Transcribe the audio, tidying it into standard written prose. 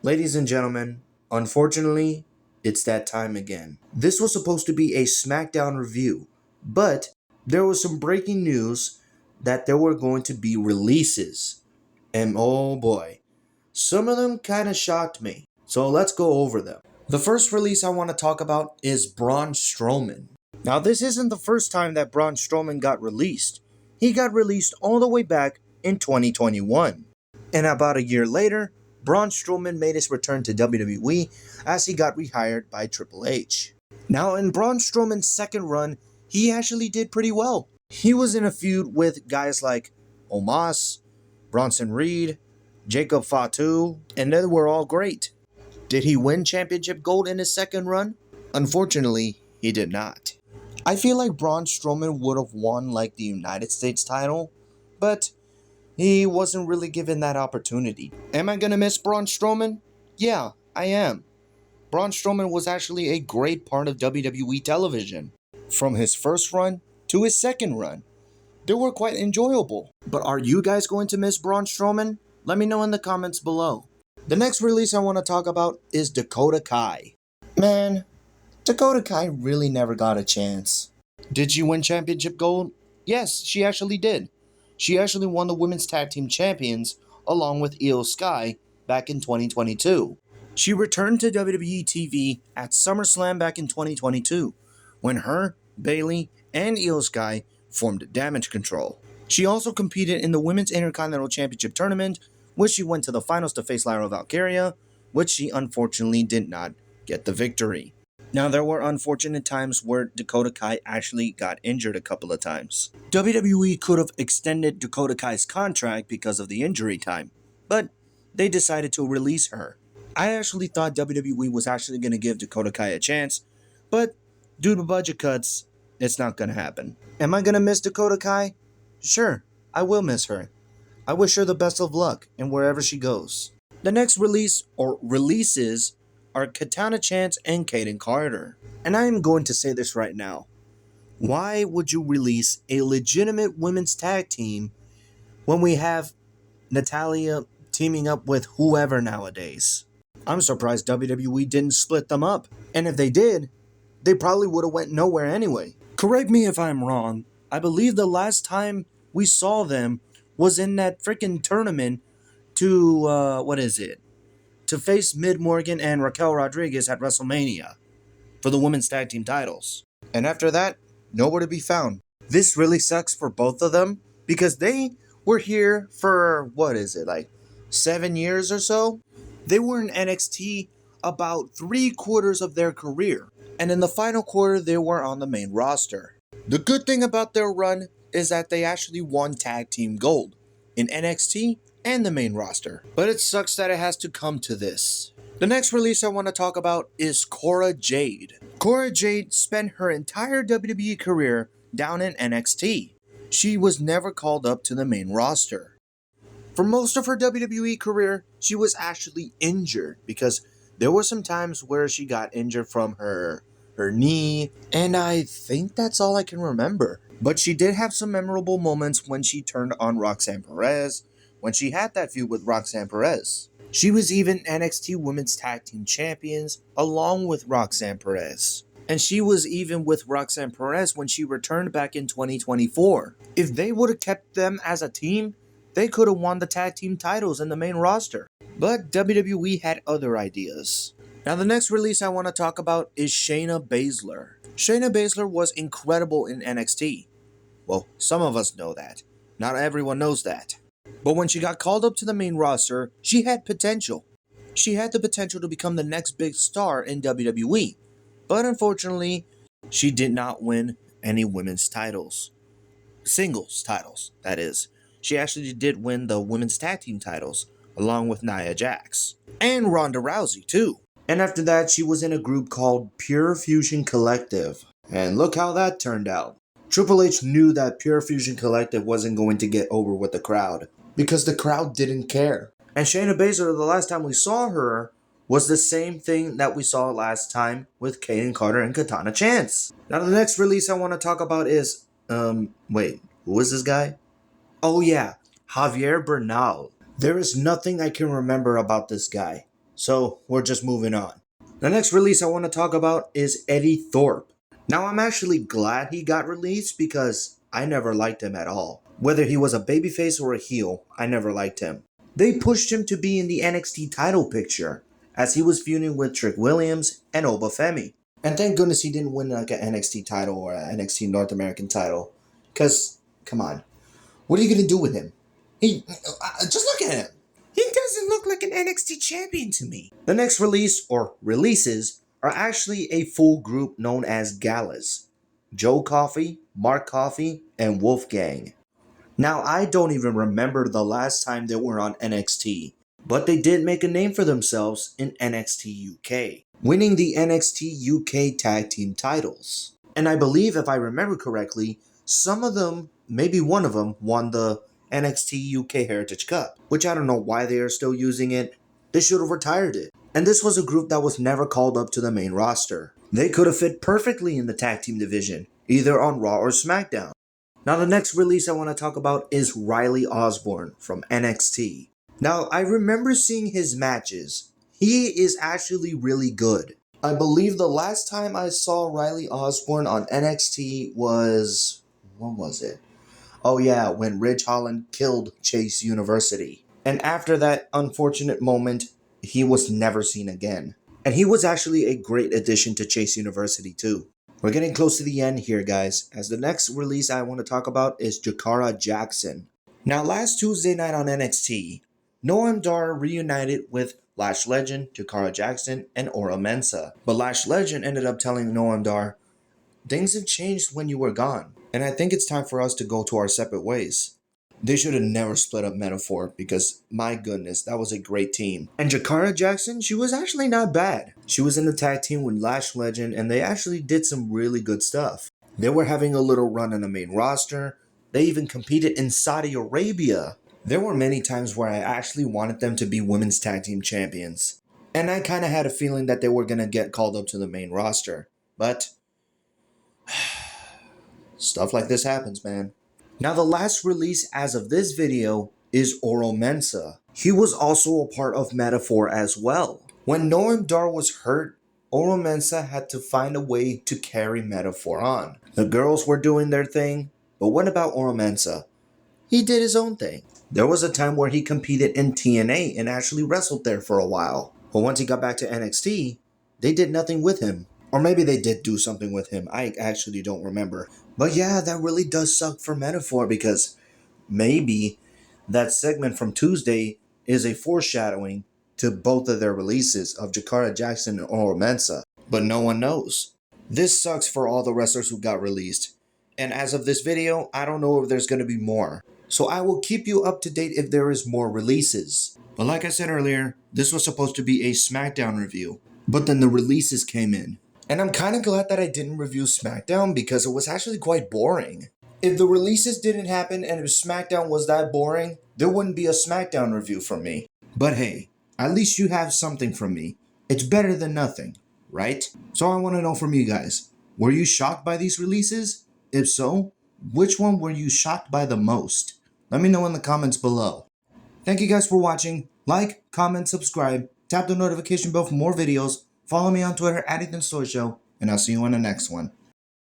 Ladies and gentlemen, unfortunately, it's that time again. This was supposed to be a Smackdown review, but there was some breaking news that there were going to be releases. And oh boy, some of them kind of shocked me. So let's go over them. The first release I want to talk about is Braun Strowman. Now, this isn't the first time that Braun Strowman got released. He got released all the way back in 2021. And about a year later, Braun Strowman made his return to WWE as he got rehired by Triple H. Now, in Braun Strowman's second run, he actually did pretty well. He was in a feud with guys like Omos, Bronson Reed, Jacob Fatu, and they were all great. Did he win championship gold in his second run? Unfortunately, he did not. I feel like Braun Strowman would have won like the United States title, but he wasn't really given that opportunity. Am I gonna miss Braun Strowman? Yeah, I am. Braun Strowman was actually a great part of WWE television. From his first run to his second run, they were quite enjoyable. But are you guys going to miss Braun Strowman? Let me know in the comments below. The next release I want to talk about is Dakota Kai. Man, Dakota Kai really never got a chance. Did she win championship gold? Yes, she actually did. She actually won the Women's Tag Team Champions along with Io Sky back in 2022. She returned to WWE TV at SummerSlam back in 2022 when her, Bayley, and Io Sky formed Damage Control. She also competed in the Women's Intercontinental Championship Tournament, which she went to the finals to face Lyra Valkyria, which she unfortunately did not get the victory. Now, there were unfortunate times where Dakota Kai actually got injured a couple of times. WWE could have extended Dakota Kai's contract because of the injury time, but they decided to release her. I actually thought WWE was actually going to give Dakota Kai a chance, but due to budget cuts, it's not going to happen. Am I going to miss Dakota Kai? Sure, I will miss her. I wish her the best of luck in wherever she goes. The next release, or releases, are Katana Chance and Kaden Carter. And I am going to say this right now. Why would you release a legitimate women's tag team when we have Natalia teaming up with whoever nowadays? I'm surprised WWE didn't split them up. And if they did, they probably would have went nowhere anyway. Correct me if I'm wrong. I believe the last time we saw them was in that freaking tournament to, to face Mid Morgan and Raquel Rodriguez at WrestleMania for the women's tag team titles. And after that, nowhere to be found. This really sucks for both of them because they were here for, 7 years or so? They were in NXT about 3/4 of their career. And in the final quarter, they were on the main roster. The good thing about their run is that they actually won tag team gold in NXT and the main roster. But it sucks that it has to come to this. The next release I want to talk about is Cora Jade. Cora Jade spent her entire WWE career down in NXT. She was never called up to the main roster. For most of her WWE career, she was actually injured because there were some times where she got injured from her knee, and I think that's all I can remember. But she did have some memorable moments when she turned on Roxanne Perez, when she had that feud with Roxanne Perez. She was even NXT Women's Tag Team Champions along with Roxanne Perez. And she was even with Roxanne Perez when she returned back in 2024. If they would have kept them as a team, they could have won the tag team titles in the main roster. But WWE had other ideas. Now, the next release I want to talk about is Shayna Baszler. Shayna Baszler was incredible in NXT. Well, some of us know that. Not everyone knows that. But when she got called up to the main roster, she had potential. She had the potential to become the next big star in WWE. But unfortunately, she did not win any women's titles. Singles titles, that is. She actually did win the women's tag team titles, along with Nia Jax. And Ronda Rousey, too. And after that, she was in a group called Pure Fusion Collective. And look how that turned out. Triple H knew that Pure Fusion Collective wasn't going to get over with the crowd, because the crowd didn't care. And Shayna Baszler, the last time we saw her, was the same thing that we saw last time with Kaden Carter and Katana Chance. Now, the next release I want to talk about is, who is this guy? Oh yeah, Javier Bernal. There is nothing I can remember about this guy. So we're just moving on. The next release I want to talk about is Eddie Thorpe. Now I'm actually glad he got released because I never liked him at all. Whether he was a babyface or a heel, I never liked him. They pushed him to be in the NXT title picture as he was feuding with Trick Williams and Obafemi. And thank goodness he didn't win like an NXT title or an NXT North American title. Because, come on, what are you going to do with him? Just look at him. He doesn't look like an NXT champion to me. The next release, or releases, are actually a full group known as Galas. Joe Coffey, Mark Coffey, and Wolfgang. Now, I don't even remember the last time they were on NXT, but they did make a name for themselves in NXT UK, winning the NXT UK Tag Team titles. And I believe, if I remember correctly, some of them, maybe one of them, won the NXT UK Heritage Cup, which I don't know why they are still using it. They should have retired it. And this was a group that was never called up to the main roster. They could have fit perfectly in the tag team division, either on Raw or Smackdown. Now the next release I want to talk about is Riley Osborne from NXT. Now I remember seeing his matches. He is actually really good. I believe the last time I saw Riley Osborne on NXT was... what was it? Oh yeah, when Ridge Holland killed Chase University. And after that unfortunate moment, he was never seen again. And he was actually a great addition to Chase University too. We're getting close to the end here, guys, as the next release I want to talk about is Jakara Jackson. Now, last Tuesday night on NXT, Noam Dar reunited with Lash Legend, Jakara Jackson, and Ora Mensa. But Lash Legend ended up telling Noam Dar, "Things have changed when you were gone, and I think it's time for us to go to our separate ways." They should have never split up Metaphor because, my goodness, that was a great team. And Jakara Jackson, she was actually not bad. She was in the tag team with Lash Legend and they actually did some really good stuff. They were having a little run on the main roster. They even competed in Saudi Arabia. There were many times where I actually wanted them to be women's tag team champions. And I kind of had a feeling that they were going to get called up to the main roster. But stuff like this happens, man. Now the last release as of this video is Oro Mensa. He was also a part of Metaphor as well. When Noam Dar was hurt, Oro Mensa had to find a way to carry Metaphor on. The girls were doing their thing, but what about Oro Mensa? He did his own thing. There was a time where he competed in TNA and actually wrestled there for a while. But once he got back to NXT, they did nothing with him. Or maybe they did do something with him. I actually don't remember. But yeah, that really does suck for Metaphor because maybe that segment from Tuesday is a foreshadowing to both of their releases of Jakara Jackson and Oro Mensa. But no one knows. This sucks for all the wrestlers who got released. And as of this video, I don't know if there's going to be more. So I will keep you up to date if there is more releases. But like I said earlier, this was supposed to be a Smackdown review. But then the releases came in. And I'm kind of glad that I didn't review Smackdown because it was actually quite boring. If the releases didn't happen and if Smackdown was that boring, there wouldn't be a Smackdown review from me. But hey, at least you have something from me. It's better than nothing, right? So I want to know from you guys, were you shocked by these releases? If so, which one were you shocked by the most? Let me know in the comments below. Thank you guys for watching. Like, comment, subscribe, tap the notification bell for more videos. Follow me on Twitter at EthanStoryShow, and I'll see you on the next one.